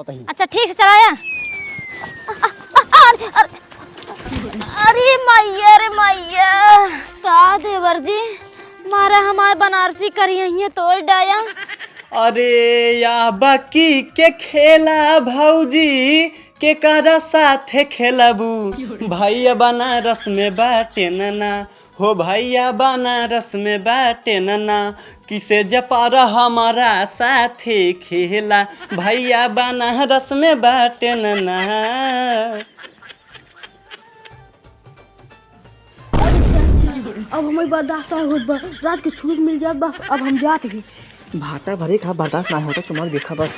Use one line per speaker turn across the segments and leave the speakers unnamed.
चलावत ही।
अच्छा ठीक से चलाया। अरे मैया रे मैया, का देवर जी मारा हमारे बनारसी करिए तोड़ डाया।
अरे या बाकी के खेला भौजी के करा साथे खेलबू, भैया बनारस में बाटे नना हो, भैया बनारस में बाटे नना, किसे जपारा हमारा साथे खेला, भैया बनारस में बाटे नना।
अब हमें बर्दाश्त रात के छूट मिल जात बा, अब हम जात ही। भाटा भरे खा बर्दाश्त ना होता तुम्हारे देखा बस।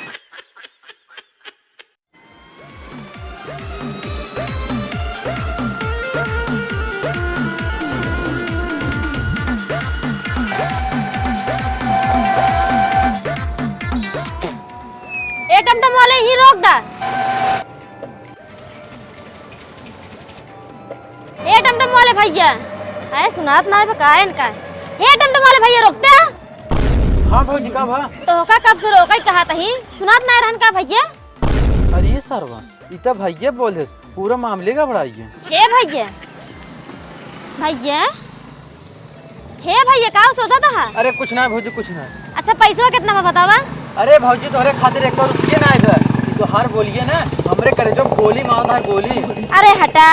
ए टमटम वाले ही रोक दा। ए टमटम वाले भैया, अरे सुनात ना है का इनका। ए टमटम वाले भैया रोकते।
हाँ भौजी का भा
तो का कब से रोका कहा तही, सुनात ना रहन का भैया।
अरे सरवा इतना भैया बोले पूरा मामले का बढ़ाइए।
हे भैया भैया, हे भैया का सोचा था।
अरे कुछ ना भौजी कुछ ना।
अच्छा पैसा कितना में बतावा।
अरे भौजी तोहरे खातिर एक बार रुकिए ना इधर, तो हर बोलिए ना हमरे करे जो गोली मारता है गोली।
अरे हटा,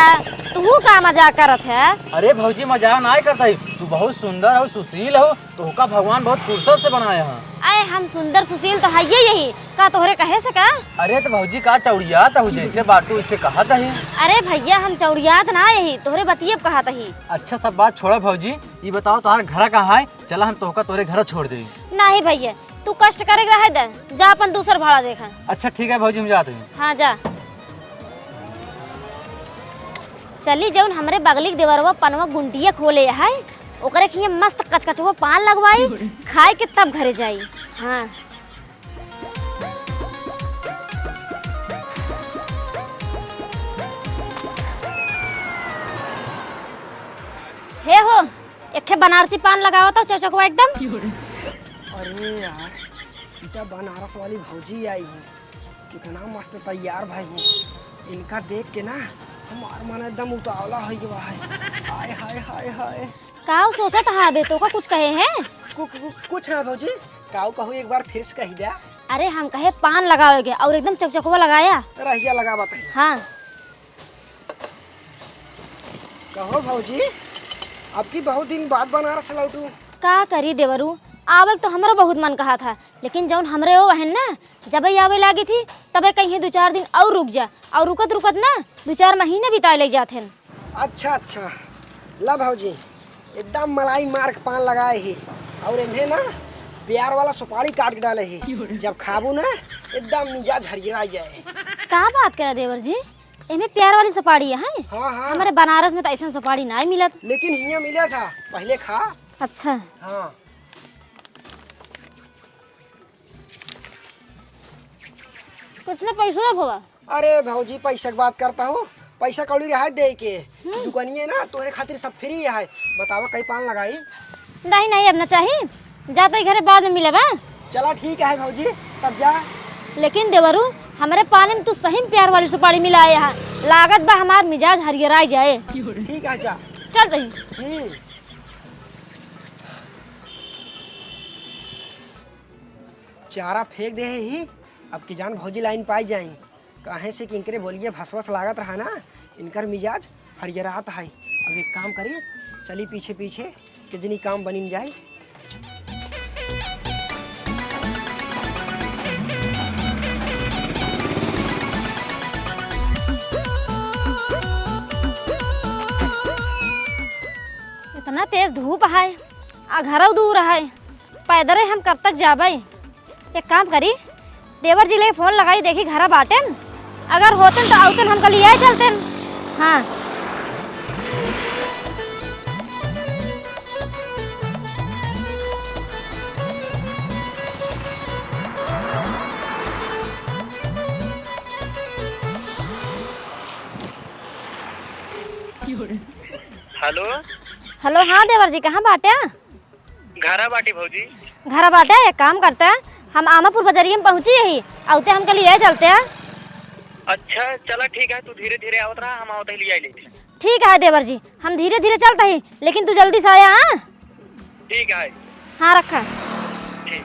तू का मजाक करत है।
अरे भौजी मजाक ना करता है, तू बहुत सुंदर हो सुशील हो, तो का भगवान बहुत फुर्सत से बनाया है।
अरे हम सुंदर सुशील तो है यही का तोहरे कहे से का।
अरे तो भौजी का चौड़िया तो जैसे बाटू इससे कहा था ही।
अरे भैया हम चौड़ियात ना यही तोहरे बतियब कहा तही।
अच्छा सब बात छोड़ा भौजी, ये बताओ तुम्हारा घर कहाँ है, चला हम तोहका तोरे घर छोड़ दे।
नहीं भैया तू कष्ट करेगा है दे, जा अपन दूसर भाड़ा देखा।
अच्छा ठीक है भौजी हम जाते हैं।
हाँ जा चली जौन हमरे बगली के देवरवा पनवा गुंटिया खोले है, ओकरे खिए मस्त कचकचवा पान लगवाई, खाए के तब घरे जाई। हाँ हे हो, एक बनारसी पान लगाओ तो चौचकवा एकदम।
अरे यार इतना बनारस वाली भौजी आई है, कितना मस्त तैयार भाई है। इनका देख के ना हमार मन एकदम उतावला हो गया है। हाय हाय हाय हाय।
का सोचा था बे, तो का कुछ कहे हैं।
कुछ ना भौजी, काऊ कहू एक बार फिर से कही दे।
अरे हम कहे पान लगाओगे और एकदम चकचकवा लगाया।
रहिया लगा बताइए।
हाँ
कहो भौजी, अब की बहुत दिन बाद बनारस लौटू।
का करी देवरू, आवल तो हमरो बहुत मन कहा था, लेकिन जौन हमरे वो बहन ना जब आवे लागी थी तबे कहीं 2-4 दिन और रुक जा, और रुकत रुकत ना 2-4 महीने बिताए ले जाते हैं।
अच्छा अच्छा ला भौजी, एकदम मलाई मार्क पान लगाए ही, और इन्हें ना प्यार वाला सुपारी काट के डाले ही, जब खाबू ना एकदम मिजाज हरिया जाए।
का बात करे देवर जी, इनमें प्यार वाली सुपारी है।
हाँ हाँ
हमारे बनारस में तो ऐसा सुपारी ना मिलत,
लेकिन यहाँ मिला था, पहले खा।
अच्छा
हाँ
कितने पैसों अब होगा।
अरे भौजी पैसा की बात करता हूँ, पैसा कौड़ी रहा दे के दुकानिए ना तोहरे खातिर सब फ्री है। बतावा कई पान लगाई।
नहीं नहीं अब ना चाहिए, जाते घरे बाद में मिले बा।
चला ठीक है भौजी तब जा।
लेकिन देवरू हमारे पानी में तू सही में प्यार वाली सुपारी मिलाया है, लागत बा हमार मिजाज हरियरा जाए।
ठीक है जा
चल रही
चारा फेंक दे ही, अब की जान भौजी लाइन पाई जाई। कहे से कि इनकरे बोलिए भसवस लागत रहा ना, इनकर मिजाज हरियरात है। अब एक काम करिए, चली पीछे पीछे कितनी काम बनी जाए।
इतना तेज धूप है, घर दूर है, पैदल हम कब तक जाबे। एक काम करी, देवर जी ले फोन लगाई देखी घर बाटे, अगर होते तो आउतन हम कल यही चलते। हाँ
हेलो
हेलो। हाँ देवर जी कहाँ बाटे।
घरा बाटी भौजी।
घर बाटे, एक काम करते हैं हम आमापुर बजरिया में पहुँची यही आउते हम कल यही चलते हैं।
अच्छा चला ठीक है, तू धीरे धीरे आवत रहा, हम आवत ही लिया ले।
ठीक है देवर जी, हम धीरे धीरे चलते ही, लेकिन तू जल्दी से आया। हाँ
ठीक है।
हाँ रखा।
ठीक।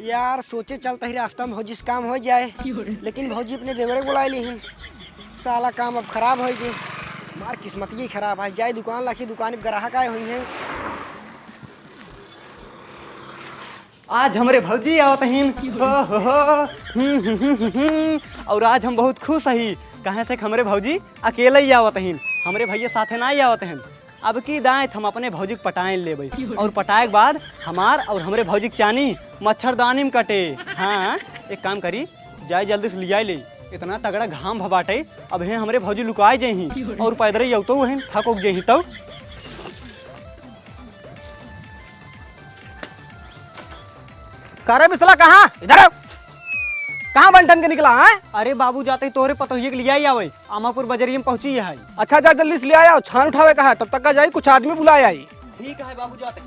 यार सोचे चलते ही रास्ता में भौजी से काम हो जाए, लेकिन भौजी अपने देवरे बुलाए ली। साला काम अब खराब हो गई, मार किस्मत ही खराब है। जाए दुकान लाखी, दुकान में ग्राहक आए हुई हैं।
आज हमरे भौजी आवत हिन और आज हम बहुत खुश हई। कहे से हमरे भौजी अकेले ही आवत हिन, हमरे भैया साथे ना ही आवत हिन। अब की दाएँ हम अपने भौजी के पटाए लेबै और पटाए के बाद हमार और हमरे भौजी के चानी मच्छरदानी में कटे। हाँ एक काम करी, जाए जल्दी से लिया ले, इतना तगड़ा घाम भबाटे। अब हे हमरे भौजी लुकाए जही और पैदल ही तो वही थक उक जही। तो
करे बिसला कहाँ? इधर आओ। कहाँ बंटन के निकला है?
अरे बाबू जाते ही तोरे पतोहिए के लिया ही आवे, आमापुर बजरिया में पहुंची है।
अच्छा जा जल्दी से ले आया, छान उठावे कहा, तब तक का जाई कुछ आदमी बुलाए आई।
ठीक है बाबू जाते।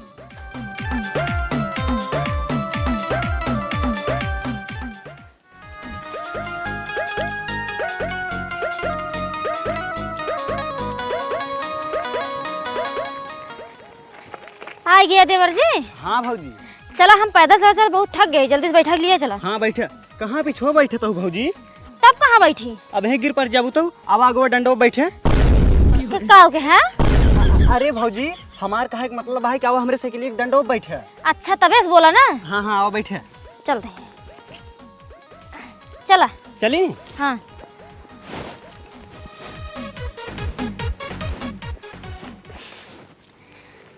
आ गया देवर जी।
हाँ भौजी।
चला हम पैदल चल चल बहुत थक गए, जल्दी से बैठा के लिए चला।
हाँ बैठे। कहाँ पीछे बैठे तो भौजी?
तब कहाँ बैठी?
अब हे गिर पर जाबू तो अब आगे डंडो बैठे।
का के है?
अरे भौजी हमार कहे के मतलब है कि अब हमरे साइकिल एक डंडो बैठे।
अच्छा तबे से बोला ना।
हाँ हाँ आओ बैठे।
चलते हैं, चला
चली।
हाँ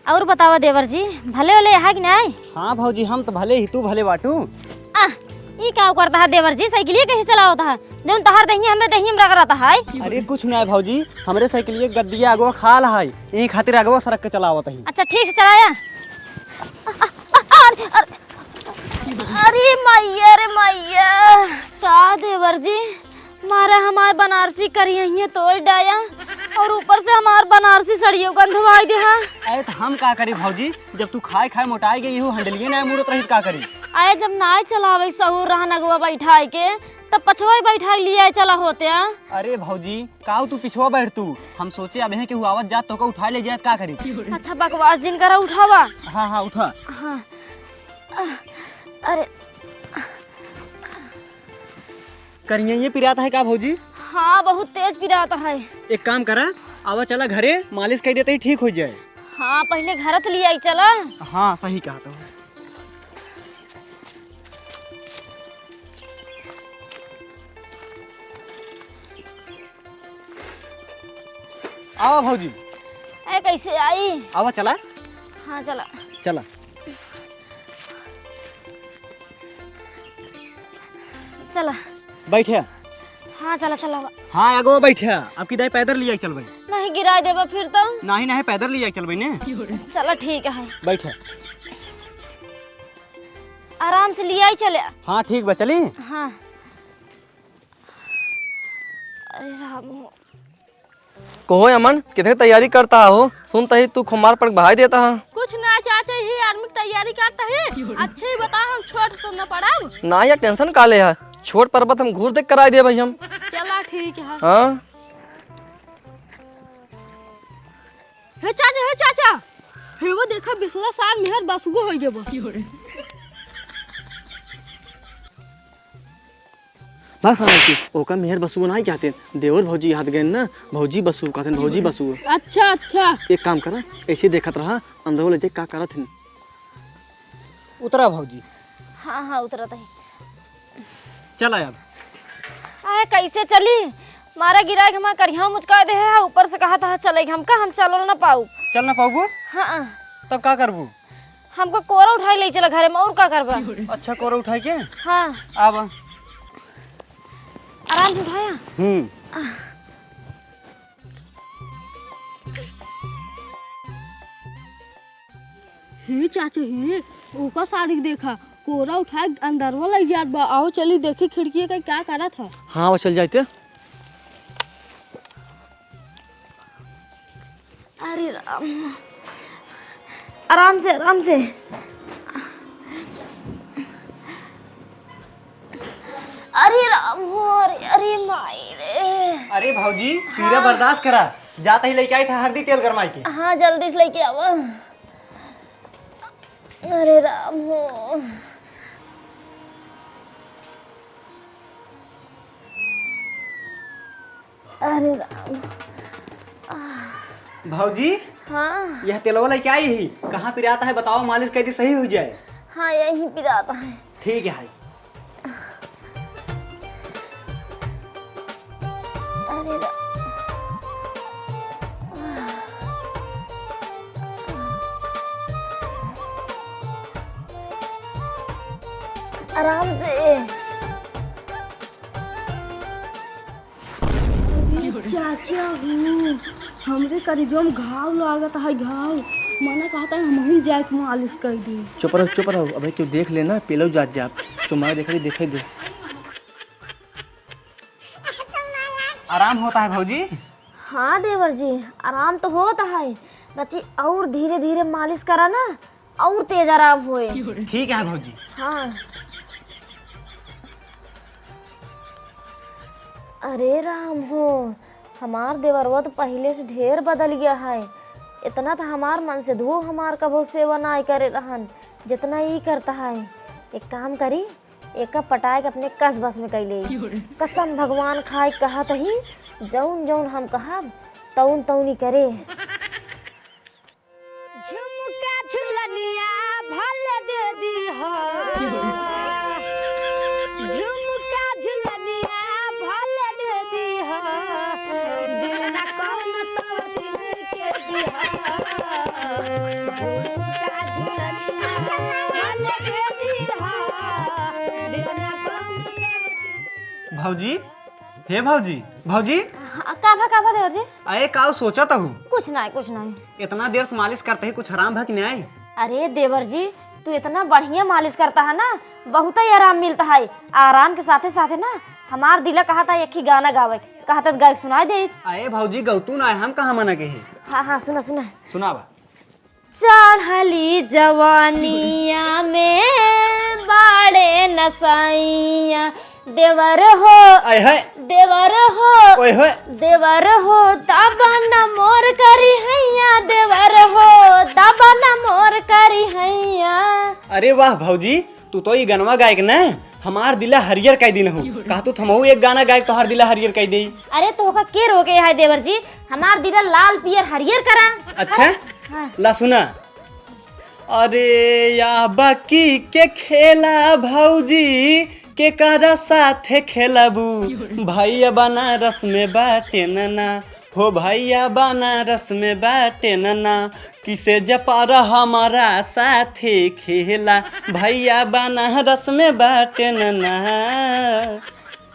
और बतावा देवर जी, भले वाले है कि नहीं?
हाँ भौजी हम तो भले ही, तू भले बाटू।
ये क्या करता है देवर जी? साइकिल कैसे चला होता है? जो तहार दही हमरे दही में रगड़ता है।
अरे कुछ नहीं है भौजी, हमरे साइकिल गद्दिया अगवा खाल है, यही खातिर अगवा सड़क के चलावत है।
अच्छा ठीक से चलाया। अरे मैया रे मैया, का देवर जी मारा हमार बनारसी करिए तोड़ डाया और ऊपर से हमार बनारसी सड़ियों गंधवाई दे।
अरे तो हम का करी भौजी, जब तू खाए खाए मोटाई गई हो, हंडलिए ना मुड़त रही का करी।
आए जब नाय चलावे सहूर रहा नगवा बैठाई के, तब पछवा बैठाई लिया चला होते।
अरे भौजी काऊ तू पिछवा बैठ तू, हम सोचे अब के आवत जात तो का उठा ले जात का करी।
अच्छा बकवास जिन करा उठावा।
हाँ हाँ उठा।
हाँ अरे
करिए ये पिराता है का भौजी?
हाँ बहुत तेज पिराता है।
एक काम करा, आवा चला घरे मालिश कर देते ही ठीक हो जाए।
हाँ पहले घर तो लिया चला।
हाँ सही कहा तो। आओ भौजी।
ऐ कैसे आई?
आवा चला।
हाँ चला
चला
चला
बैठे।
हाँ चला चला।
हाँ आगो बैठे, अब की दाई पैदल लिया चल भाई।
नहीं गिरा देबा फिर तो।
नहीं नहीं पैदल लिया चल भाई ने।
चला ठीक है,
बैठे।
आराम से लिया ही चले।
हाँ ठीक बा चली।
हाँ अरे राम।
कहो अमन कितने तैयारी करता हो? सुनता ही तू खुमार पर भाई देता है।
कुछ ना चाचा ही आर्मी की तैयारी करता है। अच्छे ही बता, हम छोड़ तो न पड़ा
ना या टेंशन काले है, छोट पर्वत हम घूर देख कराई दे भाई हम।
चला ठीक है।
हाँ
हे चाचा हे वो देखा पिछला साल मेहर बसगो हो गए।
बस आके ओका मेहर बसु नहीं कहते, देवर भौजी याद गए ना, भौजी बसु कहते भौजी बसु।
अच्छा अच्छा
एक काम करा, ऐसे देखत रहा, अंदर ले का करत है।
उतरा भौजी।
हाँ हाँ उतरत है।
चला अब।
आए कैसे चली? मारा गिरा के हमारा करिया मुचका दे है, ऊपर से कहा था चलेगी, हम चलो ना पाऊ।
चल ना पाऊगो?
हाँ
तब का करबू?
हमको कोरा उठाई ले चला घरे में, और का करबा?
अच्छा कोरा उठा के
हाँ
अब
आराम से उठाया।
हे चाचा हे ओका साड़ी देखा, कोरा उठाए अंदर वाला याद बा। आओ चली देखी खिड़की का क्या करा था।
हाँ वो चल जाते।
अरे राम आराम से आराम से। अरे राम हो, अरे माई रे।
अरे भाऊजी पीरा बर्दाश्त करा, जाता ही लेके आई था हल्दी तेल गरमाई के।
हाँ जल्दी से लेके आवा। अरे राम हो। अरे राम।
भाऊजी
हाँ
यह तेलवा लेके आई ही, कहाँ पिराता है बताओ, मालिश कैदी सही हो जाए।
हाँ यहीं पिराता है।
ठीक है।
अरे राम। आराम से।
चाचा हूँ, हमरे करीबों में घाव लागत है। घाव मना कहता है हम ही जाए के मालिश कर दी।
चुप रहो। अबे तू देख लेना, पेलो जात जा तुम्हारे देखे दे।
आराम होता है भाऊजी?
हाँ देवर जी आराम तो होता है, बच्ची और धीरे धीरे मालिश करा ना और तेज आराम होए।
ठीक है भाऊजी।
हाँ। अरे राम हो, हमार देवरवा तो पहले से ढेर बदल गया है। इतना तो हमार मन से धो हमार कबो सेवा ना करे रहन जितना ही करता है। एक काम करी, एक पटाए के अपने कस बस में कैले। कसम भगवान खाए कहत ही, जौन जौन हम कहब तौन तौनी करे।
झुमका झुलनिया भले दे दी हो, झुमका झुलनिया भले दे दी हो, दिल ना कौन सोचने के दी हो। झुमका झुलनिया भले दे दी हो, दिल ना कौन सोचने।
भाऊजी हे भाऊजी भाऊजी
काभा देवर जी।
अरे का सोचा था हूँ,
कुछ नहीं।
इतना देर से मालिश करते ही कुछ हराम है कि नहीं?
अरे देवर जी तू इतना बढ़िया मालिश करता है ना, बहुत ही आराम मिलता है। आराम के साथे साथे ना हमार दिला कहा था एक ही गाना गावे, कहा था गायक सुनाई दे।
अरे भाऊजी गौतू ना हम कहाँ मना के है।
हाँ सुना
सुनावा।
चढ़ली जवानिया में बाड़े नसाइया, देवर हो
आय है
देवर हो
ओए होए।
देवर हो दाबा मोर करी हैया, देवर हो दाबा मोर करी हैया।
अरे वाह भाऊजी तू तो ये गनवा गायक न, हमार दिला हरियर कह दिन हो। कहा तू थमहू एक गाना गायक तो हर दिला हरियर कह दे।
अरे तो का के रोके है देवर जी, हमार दिला लाल पियर हरियर करा।
अच्छा
हाँ।
ला सुना। अरे या बाकी के खेला भाऊजी के करा साथे खेलबू, भैया बनारस में बाटे नना हो, भैया बनारस में बाटे नना, किसे जपारा हमारा साथे खेला, भैया बनारस में बाटे नना।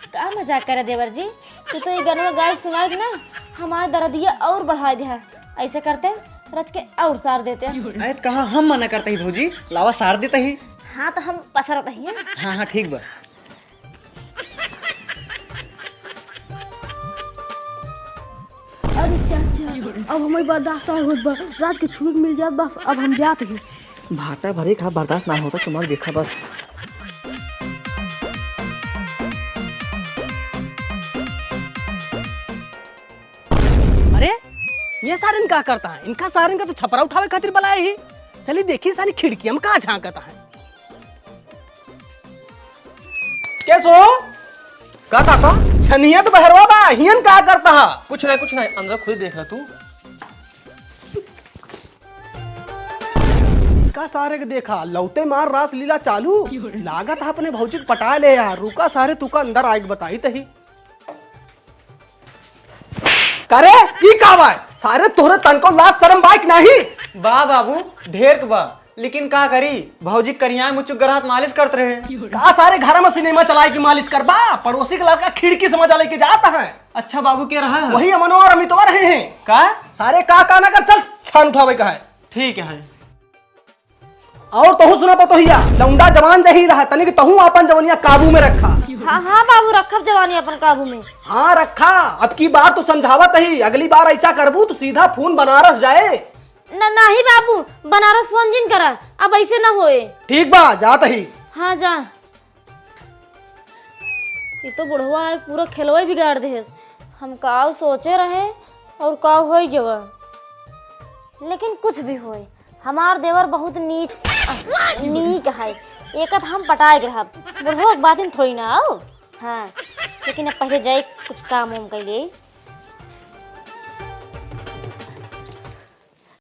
का मजाक करे देवर जी, तू तो ये गाना गायक सुना ना हमारा दर्दिया और बढ़ा दिया। ऐसे करते रच के और सार देते।
अरे कहा हम मना करते ही भौजी, लावा सार देते ही।
हाँ तो हम पसरत ही।
हाँ ठीक बा।
अरे चाचा अब हमें बर्दाश्त नहीं होत बा, रात के छुट्टी मिल जात बस, अब हम जाते हैं।
भाटा भरे खा बर्दाश्त ना होता तुम्हारे देखा बस।
अरे ये सारन क्या करता है? इनका सारन का तो छपरा उठावे खातिर बुलाया ही। चलिए देखिए सारी खिड़कियां में कहाँ झांकता है। कैसो का काका छनियत बहरवा बा हियन का करता है?
कुछ नहीं अंदर खुद देख रहा तू।
का सारे के देखा लौते मार रास लीला चालू लागत है अपने भौजी को पटा ले यार। रुका सारे तू का अंदर आएग बताई तही। करे ई का बा सारे तोरे तन को लाज शर्म बाइक नहीं
बा बाबू ढेर के बा, लेकिन का करी भौजी करिया मुझे गरात मालिश करते रहे।
का सारे घर में सिनेमा चलाए की मालिश कर बा, पड़ोसी का लड़का खिड़की से मजा लेके जाता है।
अच्छा बाबू क्या रहा है?
वही अमनो और अमितवा रहे हैं।
का
सारे का ना कर चल छान उठावे का है।
ठीक है।
और तहु सुना पतोहिया लौंडा जवान जही रहा तनिक तहु अपन जवानिया काबू में रखा।
हाँ बाबू रखब जवानी अपन काबू में।
हाँ रखा, अब की बार तो समझावत ही, अगली बार ऐसा करबू तो सीधा फोन बनारस जाए।
नहीं बाबू, बनारस फोन जिन करा, अब ऐसे ना होए।
ठीक बा, जात ही।
हाँ जा। ये तो बुढ़वा है, पूरा खेलवा बिगाड़ दे। हम काव सोचे रहे और काव हो जवा। लेकिन कुछ भी होए, हमार देवर बहुत नीक है। एक हम पटाए रहा, बुढ़वा बात थोड़ी ना आओ। हाँ, लेकिन अब पहले जाए कुछ काम उम कर लिए।